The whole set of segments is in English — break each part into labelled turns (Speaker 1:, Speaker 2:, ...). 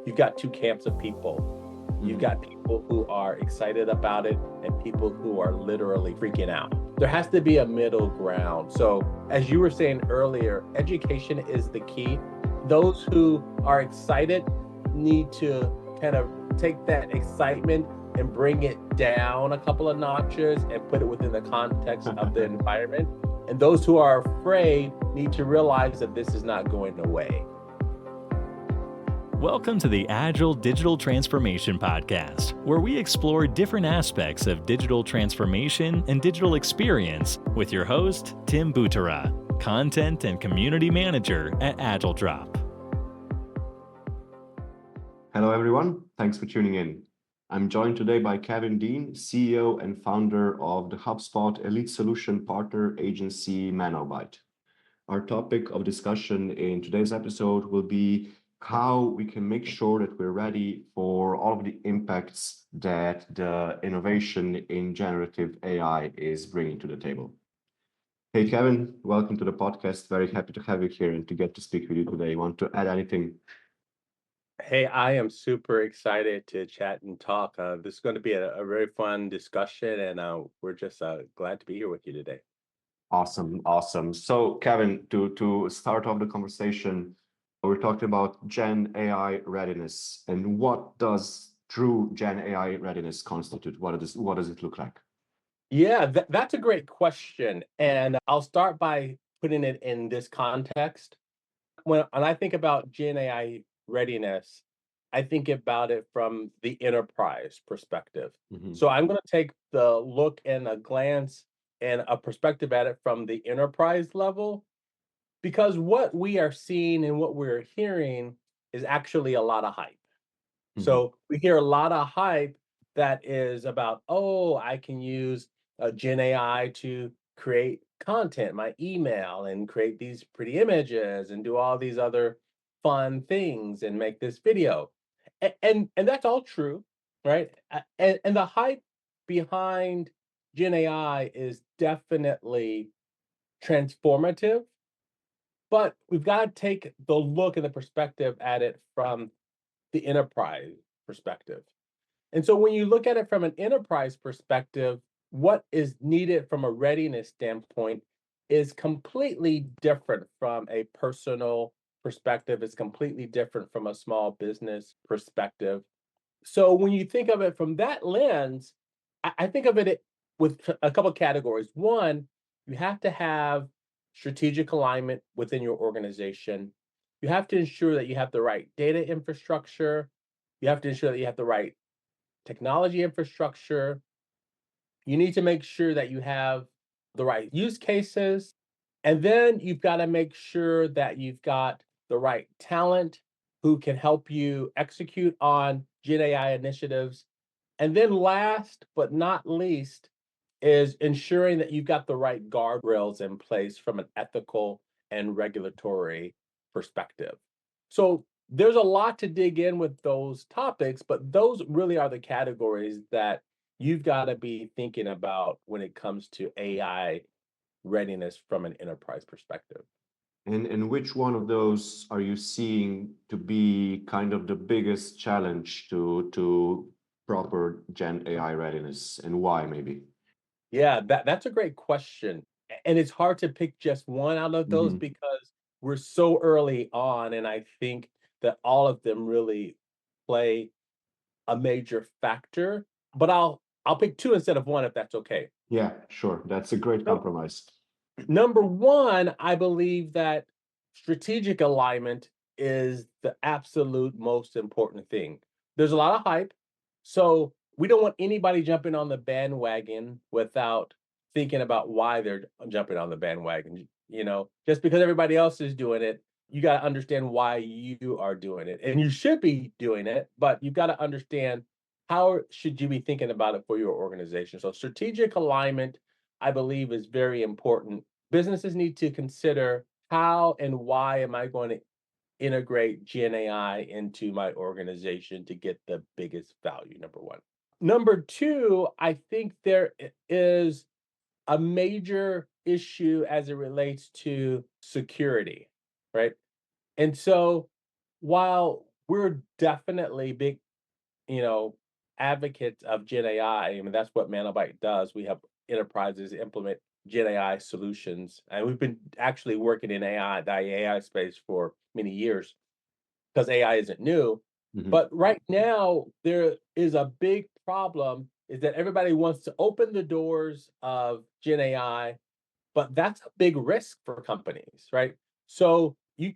Speaker 1: you've got two camps of people. You've got people who are excited about it and people who are literally freaking out. There has to be a middle ground. So as you were saying earlier, education is the key. Those who are excited need to kind of take that excitement and bring it down a couple of notches and put it within the context of the environment. And those who are afraid need to realize that this is not going away.
Speaker 2: Welcome to the Agile Digital Transformation Podcast, where we explore different aspects of digital transformation and digital experience with your host, Tim Butera, Content and Community Manager at AgileDrop.
Speaker 3: Hello, everyone. Thanks for tuning in. I'm joined today by Kevin Dean, CEO and founder of the HubSpot Elite Solution Partner agency, ManoByte. Our topic of discussion in today's episode will be how we can make sure that we're ready for all of the impacts that the innovation in generative AI is bringing to the table. Hey, Kevin, welcome to the podcast. Very happy to have you here and to get to speak with you today. You want to add anything?
Speaker 1: Hey, I am super excited to chat and talk. This is going to be a very fun discussion, and we're just glad to be here with you today.
Speaker 3: Awesome. So, Kevin, to start off the conversation, we're talking about Gen AI readiness, and what does true Gen AI readiness constitute? What does it look like?
Speaker 1: Yeah, that's a great question, and I'll start by putting it in this context. When I think about Gen AI readiness, I think about it from the enterprise perspective. So I'm going to take the look and a glance and a perspective at it from the enterprise level, because what we are seeing and what we're hearing is actually a lot of hype. So we hear a lot of hype that is about, oh, I can use Gen AI to create content, my email, and create these pretty images and do all these other fun things and make this video. And that's all true, right? And the hype behind Gen AI is definitely transformative. But we've got to take the look and the perspective at it from the enterprise perspective. And so when you look at it from an enterprise perspective, what is needed from a readiness standpoint is completely different from a personal perspective. It's completely different from a small business perspective. So when you think of it from that lens, I think of it with a couple of categories. One, you have to have strategic alignment within your organization. You have to ensure that you have the right data infrastructure. You have to ensure that you have the right technology infrastructure. You need to make sure that you have the right use cases. And then you've got to make sure that you've got the right talent who can help you execute on Gen AI initiatives. And then last but not least is ensuring that you've got the right guardrails in place from an ethical and regulatory perspective. So there's a lot to dig in with those topics, but those really are the categories that you've got to be thinking about when it comes to AI readiness from an enterprise perspective.
Speaker 3: And which one of those are you seeing to be kind of the biggest challenge to proper Gen AI readiness, and why maybe?
Speaker 1: Yeah, that's a great question. And it's hard to pick just one out of those because we're so early on. And I think that all of them really play a major factor. But I'll pick two instead of one if that's okay.
Speaker 3: Yeah, sure. That's a great compromise.
Speaker 1: Number one, I believe that strategic alignment is the absolute most important thing. There's a lot of hype. So we don't want anybody jumping on the bandwagon without thinking about why they're jumping on the bandwagon. Just because everybody else is doing it, you got to understand why you are doing it. And you should be doing it, but you've got to understand how should you be thinking about it for your organization. So strategic alignment, I believe, is very important. Businesses need to consider how and why am I going to integrate Gen AI into my organization to get the biggest value, number one. Number two, I think there is a major issue as it relates to security, right? And so while we're definitely big, you know, advocates of Gen AI. I mean, that's what ManoByte does. We help enterprises implement Gen AI solutions, and we've been actually working in the AI space for many years because AI isn't new.
Speaker 3: Mhm.
Speaker 1: But right now, there is a big problem is that everybody wants to open the doors of Gen AI, but that's a big risk for companies, right? So you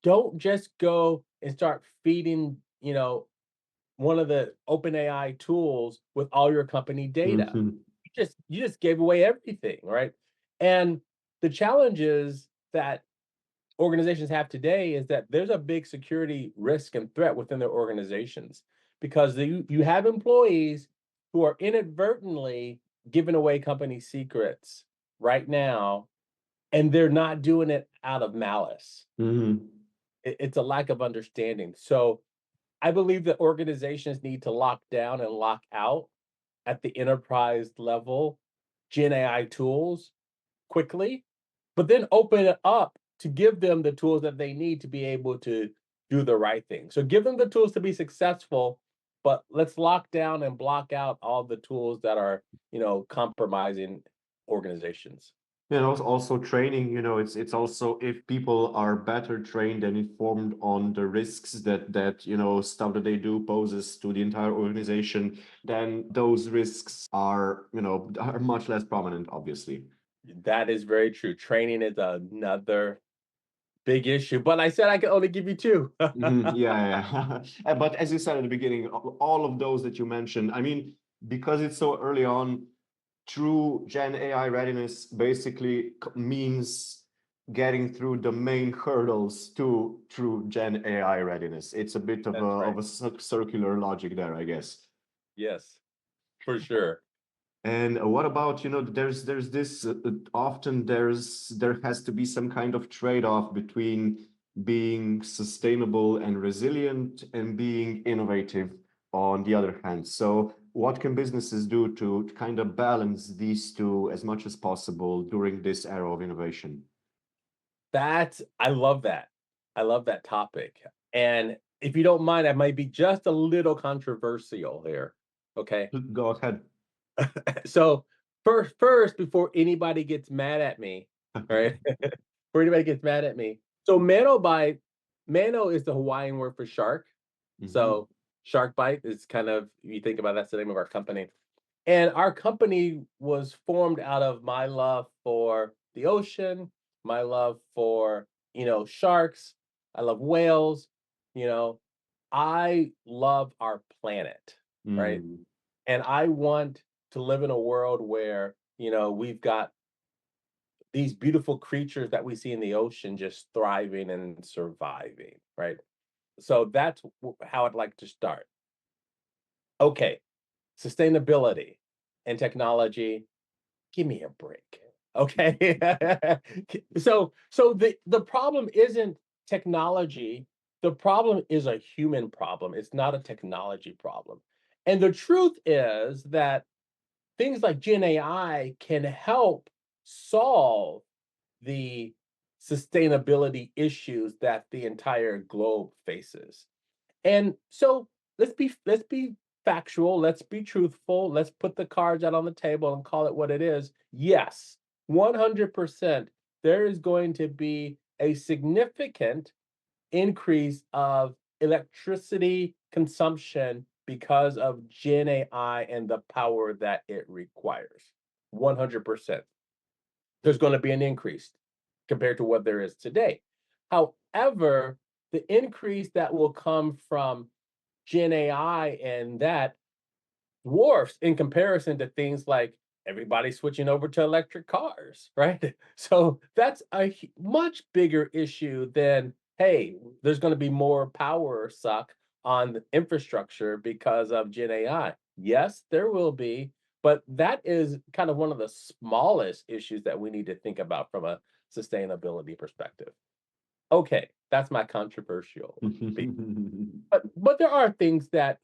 Speaker 1: don't just go and start feeding, one of the open AI tools with all your company data.
Speaker 3: Mhm.
Speaker 1: You just gave away everything, right? And the challenges that organizations have today is that there's a big security risk and threat within their organizations because you have employees who are inadvertently giving away company secrets right now, and they're not doing it out of malice.
Speaker 3: Mhm.
Speaker 1: It's a lack of understanding. So I believe that organizations need to lock down and lock out at the enterprise level Gen AI tools quickly, but then open it up to give them the tools that they need to be able to do the right thing. So give them the tools to be successful, but let's lock down and block out all the tools that are, compromising organizations.
Speaker 3: And also training, it's also if people are better trained and informed on the risks that stuff that they do poses to the entire organization, then those risks are much less prominent, obviously.
Speaker 1: That is very true. Training is another big issue, but I said I could only give you two.
Speaker 3: Mhm. Yeah, yeah. But as you said at the beginning, all of those that you mentioned, I mean, because it's so early on, true Gen AI readiness basically means getting through the main hurdles to true Gen AI readiness. It's a bit of a
Speaker 1: That's right.
Speaker 3: circular logic there, I guess.
Speaker 1: Yes, for sure.
Speaker 3: And what about, there's this often there has to be some kind of trade-off between being sustainable and resilient and being innovative on the other hand. So what can businesses do to kind of balance these two as much as possible during this era of innovation?
Speaker 1: I love that. I love that topic. And if you don't mind, I might be just a little controversial here. Okay.
Speaker 3: Go ahead.
Speaker 1: So first, before anybody gets mad at me, right? Before anybody gets mad at me. So Mano is the Hawaiian word for shark.
Speaker 3: Mhm.
Speaker 1: So shark bite is kind of, you think about that's the name of our company. And our company was formed out of my love for the ocean, my love for, sharks. I love whales. You know, I love our planet, right?
Speaker 3: Mm.
Speaker 1: And I want to live in a world where, we've got these beautiful creatures that we see in the ocean just thriving and surviving, right? So that's how I'd like to start. Okay, sustainability and technology, give me a break. Okay. So the problem isn't technology. The problem is a human problem. It's not a technology problem. And the truth is that things like Gen AI can help solve the sustainability issues that the entire globe faces. And so let's be factual, let's be truthful, let's put the cards out on the table and call it what it is. Yes, 100% there is going to be a significant increase of electricity consumption because of Gen AI and the power that it requires. 100%. There's going to be an increase compared to what there is today. However, the increase that will come from Gen AI and that dwarfs in comparison to things like everybody switching over to electric cars, right? So that's a much bigger issue than, hey, there's going to be more power suck on the infrastructure because of Gen AI. Yes, there will be, but that is kind of one of the smallest issues that we need to think about from a sustainability perspective. Okay, that's my controversial piece. But there are things that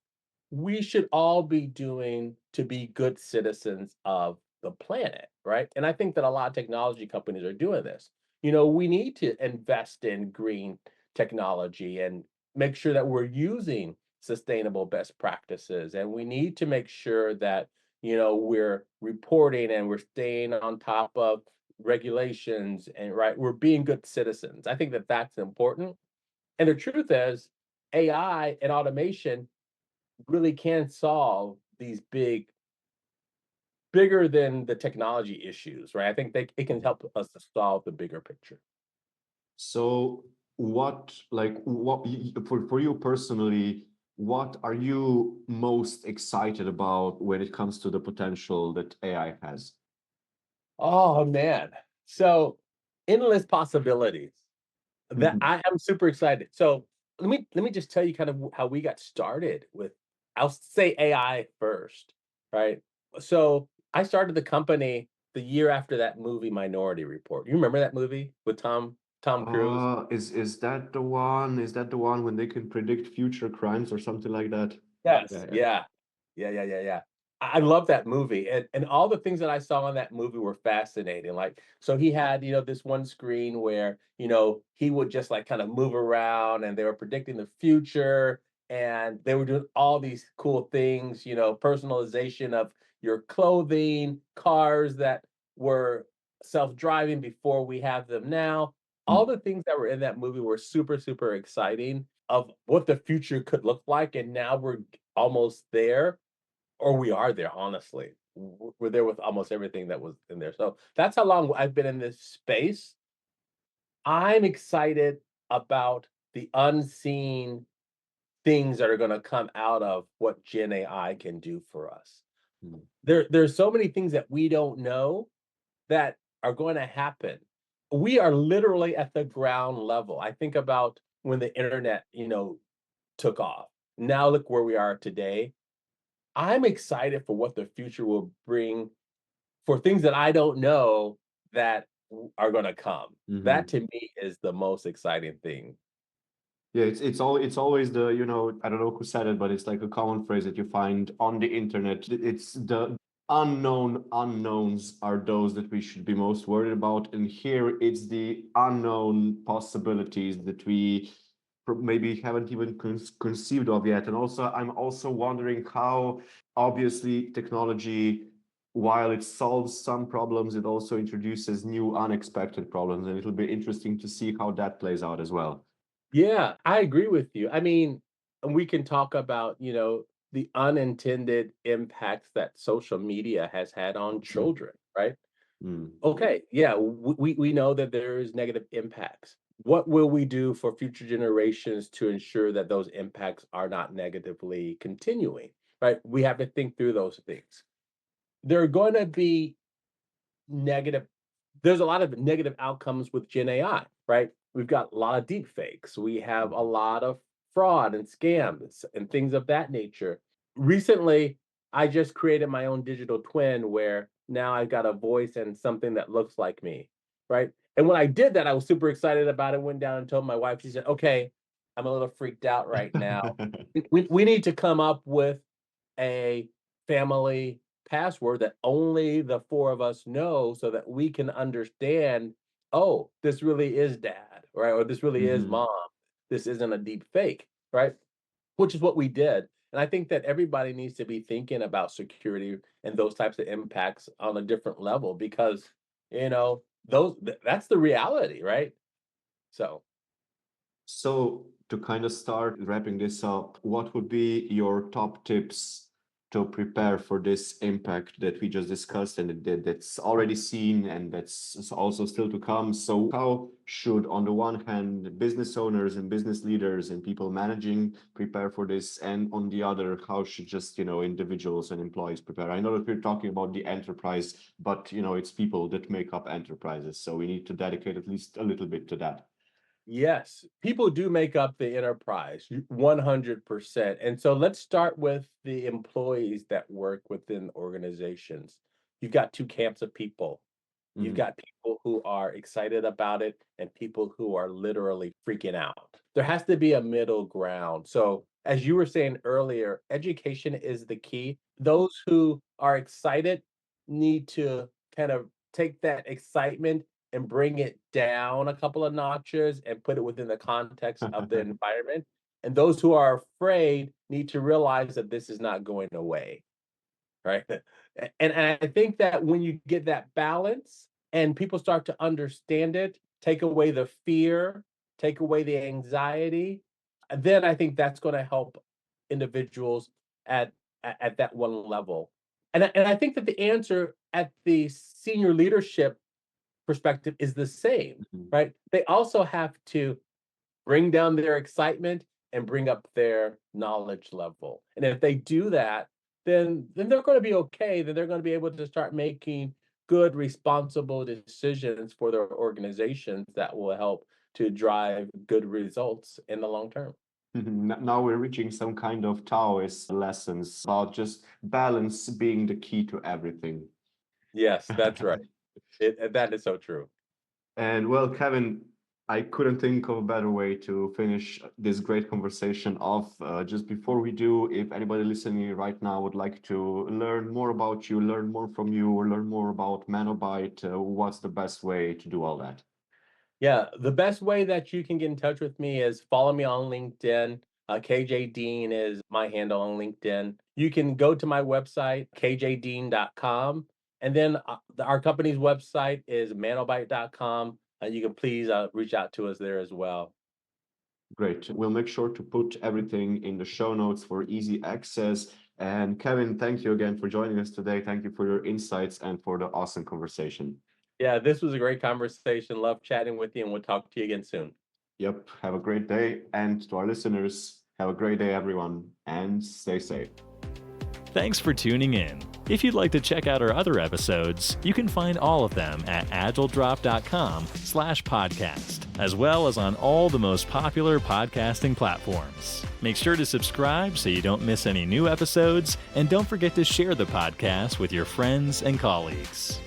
Speaker 1: we should all be doing to be good citizens of the planet, right? And I think that a lot of technology companies are doing this. We need to invest in green technology and make sure that we're using sustainable best practices, and we need to make sure that, we're reporting and we're staying on top of regulations and right, we're being good citizens. I think that that's important. And the truth is, AI and automation really can solve these bigger than the technology issues, right? I think it can help us to solve the bigger picture.
Speaker 3: So for you personally, what are you most excited about when it comes to the potential that AI has?
Speaker 1: Oh man. So endless possibilities. That
Speaker 3: Mhm.
Speaker 1: I am super excited. So let me just tell you kind of how we got started with, I'll say AI first, right? So I started the company the year after that movie Minority Report. You remember that movie with Tom Cruise?
Speaker 3: Is that the one? Is that the one when they can predict future crimes or something like that?
Speaker 1: Yes,
Speaker 3: Yeah, yeah.
Speaker 1: yeah. Yeah. I love that movie, and all the things that I saw in that movie were fascinating, like, so he had, this one screen where, he would just, like, kinda move around, and they were predicting the future, and they were doing all these cool things, personalization of your clothing, cars that were self-driving before we have them now. All
Speaker 3: Mm.
Speaker 1: the things that were in that movie were super, super exciting of what the future could look like, and now we're almost there, or we are there, honestly. We're there with almost everything that was in there. So that's how long I've been in this space. I'm excited about the unseen things that are going to come out of what Gen AI can do for us.
Speaker 3: Mm.
Speaker 1: There's so many things that we don't know that are going to happen. We are literally at the ground level. I think about when the internet, took off. Now look where we are today. I'm excited for what the future will bring for things that I don't know that are going to come. That
Speaker 3: Mhm.
Speaker 1: to me is the most exciting thing.
Speaker 3: Yeah, it's always the, I don't know who said it, but it's like a common phrase that you find on the internet. It's the unknown unknowns are those that we should be most worried about. And here it's the unknown possibilities that we maybe haven't even conceived of yet. And also, I'm also wondering how obviously technology, while it solves some problems, it also introduces new unexpected problems. And it'll be interesting to see how that plays out as well.
Speaker 1: Yeah, I agree with you. I mean, we can talk about, the unintended impacts that social media has had on
Speaker 3: Mm,
Speaker 1: children, right?
Speaker 3: mm.
Speaker 1: Okay, yeah, we know that there is negative impacts. What will we do for future generations to ensure that those impacts are not negatively continuing, right? We have to think through those things. There are going to be negative there's a lot of negative outcomes with Gen AI, right? We've got a lot of deep fakes. We have a lot of fraud and scams and things of that nature. Recently, I just created my own digital twin where now I've got a voice and something that looks like me, right? And when I did that, I was super excited about it. Went down and told my wife, she said, "Okay, I'm a little freaked out right now. We need to come up with a family password that only the 4 of us know so that we can understand, "Oh, this really is dad," right? Or, "This really is
Speaker 3: Mhm.
Speaker 1: mom. This isn't a deep fake," right? Which is what we did, and I think that everybody needs to be thinking about security and those types of impacts on a different level because, that's the reality, right? So
Speaker 3: So to kind of start wrapping this up, what would be your top tips to prepare for this impact that we just discussed and that's already seen and that's also still to come? So how should, on the one hand, business owners and business leaders and people managing prepare for this? And on the other, how should just, individuals and employees prepare? I know that we're talking about the enterprise, but, it's people that make up enterprises. So we need to dedicate at least a little bit to that.
Speaker 1: yes, people do make up the enterprise, 100%. And so let's start with the employees that work within organizations. You've got 2 camps of people. You've
Speaker 3: Mhm.
Speaker 1: got people who are excited about it and people who are literally freaking out. There has to be a middle ground. So, as you were saying earlier, education is the key. Those who are excited need to kind of take that excitement and bring it down a couple of notches and put it within the context of the environment. And those who are afraid need to realize that this is not going away, right? And I think that when you get that balance and people start to understand it, take away the fear, take away the anxiety, then I think that's going to help individuals at at that one level. And I think that the answer at the senior leadership perspective is the same,
Speaker 3: Mhm.
Speaker 1: right? They also have to bring down their excitement and bring up their knowledge level. And if they do that, then they're going to be okay. Then they're going to be able to start making good, responsible decisions for their organizations that will help to drive good results in the long term.
Speaker 3: Now we're reaching some kind of Taoist lessons about just balance being the key to everything.
Speaker 1: Yes, that's right. That is so true.
Speaker 3: And well, Kevin, I couldn't think of a better way to finish this great conversation off. Just before we do, if anybody listening right now would like to learn more about you, learn more from you, or learn more about ManoByte, what's the best way to do all that?
Speaker 1: Yeah, the best way that you can get in touch with me is follow me on LinkedIn. KJ Dean is my handle on LinkedIn. You can go to my website, kjdean.com. And then our company's website is manobyte.com. You can please reach out to us there as well.
Speaker 3: Great. We'll make sure to put everything in the show notes for easy access. And Kevin, thank you again for joining us today. Thank you for your insights and for the awesome conversation.
Speaker 1: Yeah, this was a great conversation. Love chatting with you, and we'll talk to you again soon.
Speaker 3: Yep. Have a great day. And to our listeners, have a great day, everyone, and stay safe.
Speaker 2: Thanks for tuning in. If you'd like to check out our other episodes, you can find all of them at agiledrop.com/podcast, as well as on all the most popular podcasting platforms. Make sure to subscribe so you don't miss any new episodes, and don't forget to share the podcast with your friends and colleagues.